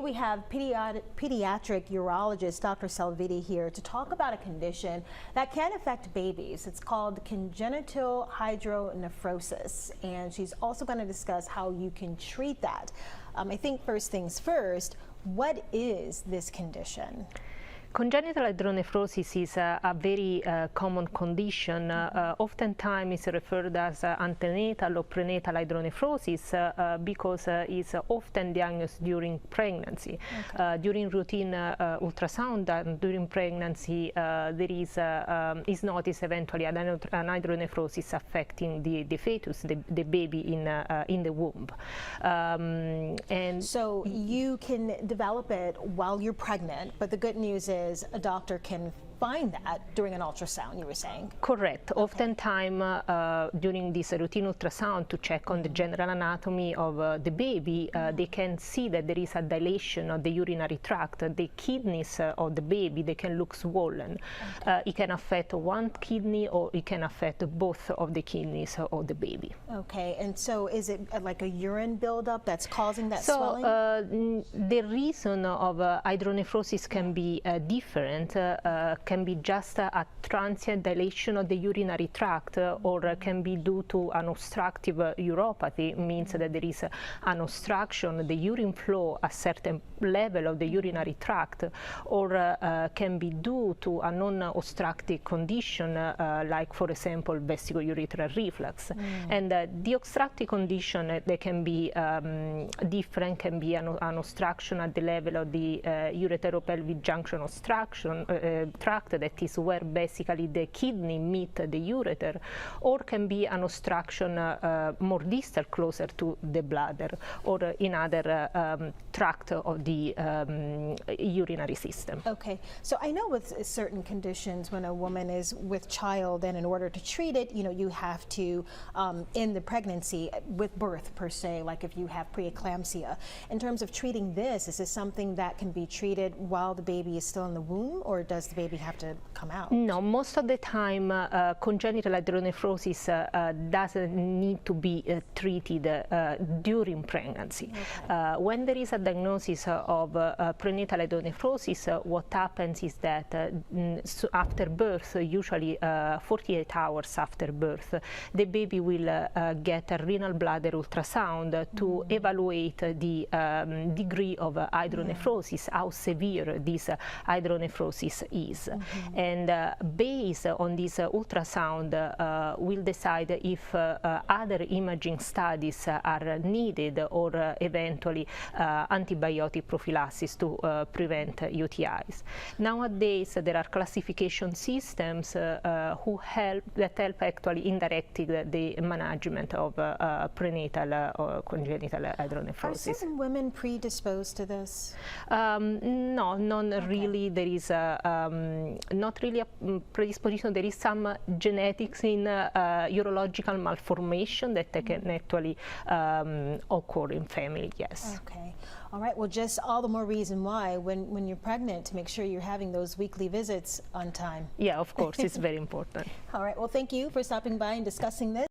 We have pediatric urologist Dr. Salvitti here to talk about a condition that can affect babies. It's called congenital hydronephrosis, and she's also going to discuss how you can treat that. I think first things first, what is this condition? Congenital hydronephrosis is a very common condition. Oftentimes it's referred as antenatal or prenatal hydronephrosis because it's often diagnosed during pregnancy. Okay. During routine ultrasound and during pregnancy, there is noticed eventually an hydronephrosis affecting the fetus, the baby in the womb. And so you can develop it while you're pregnant, but the good news is a doctor can find that during an ultrasound, you were saying? Correct. Okay. Oftentimes during this routine ultrasound to check on the general anatomy of the baby, they can see that there is a dilation of the urinary tract. The kidneys of the baby, they can look swollen. Okay. It can affect one kidney or it can affect both of the kidneys of the baby. Okay, and so is it like a urine buildup that's causing that swelling? The reason of hydronephrosis can be different. Can be just a transient dilation of the urinary tract, or can be due to an obstructive uropathy, means that there is an obstruction, the urine flow a certain level of the urinary tract, or can be due to a non-obstructive condition, like for example vesicourethral reflux. And the obstructive condition, they can be different, can be an obstruction at the level of the uretero-pelvic junction obstruction tract, that is where basically the kidney meet the ureter, or can be an obstruction more distal, closer to the bladder, or in other tract of the urinary system. Okay, so I know with certain conditions when a woman is with child, and in order to treat it, you know, you have to in the pregnancy with birth per se, like if you have preeclampsia. In terms of treating this, is this something that can be treated while the baby is still in the womb, or does the baby have to come out? No, most of the time congenital hydronephrosis doesn't need to be treated during pregnancy. Okay. When there is a diagnosis of prenatal hydronephrosis, what happens is that after birth, usually 48 hours after birth, the baby will get a renal bladder ultrasound to evaluate the degree of hydronephrosis, how severe this hydronephrosis is. And based on this ultrasound, we'll decide if other imaging studies are needed, or eventually antibiotic prophylaxis to prevent UTIs. Nowadays, there are classification systems that help actually indirecting the management of prenatal or congenital hydronephrosis. Are certain women predisposed to this? No, not really. There is not really a predisposition. There is some genetics in urological malformation that can actually occur in family, yes. Okay. All right, well, just all the more reason why when you're pregnant to make sure you're having those weekly visits on time. Yeah, of course, it's very important. All right, well, thank you for stopping by and discussing this.